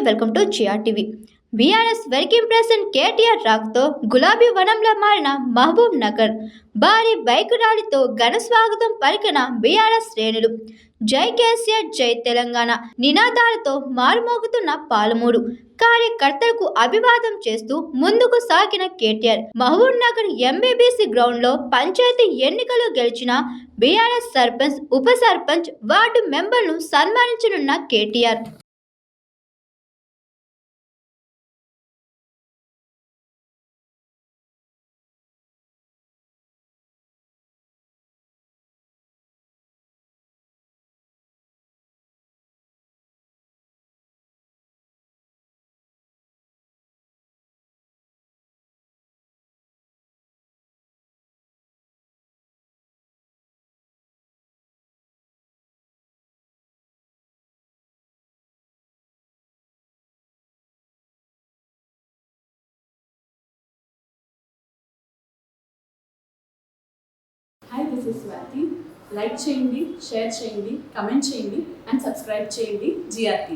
Welcome to GR TV. BRS working president KTR రాకతో గులాబీ వనంలా మారిన మహబూబ్ నగర్ భారీ బైక్ ర్యాలీతో ఘన స్వాగతం పలికిన బీఆర్ఎస్ శ్రేణులు. జై కేసీఆర్ జై తెలంగాణ నినాదాలతో మారుమోగుతున్న పాలమూరు కార్యకర్తలకు అభివాదం చేస్తూ ముందుకు సాగిన KTR Mahabubnagar MBBC ground లో పంచాయతీ ఎన్నికలు గెలిచిన బీఆర్ఎస్ సర్పంచ్, ఉప సర్పంచ్, వార్డు మెంబర్ను సన్మానించనున్న KTR. Hi, this is Swati. Like చేయండి, షేర్ చేయండి, కమెంట్ చేయండి అండ్ సబ్స్క్రైబ్ చేయండి GRTV.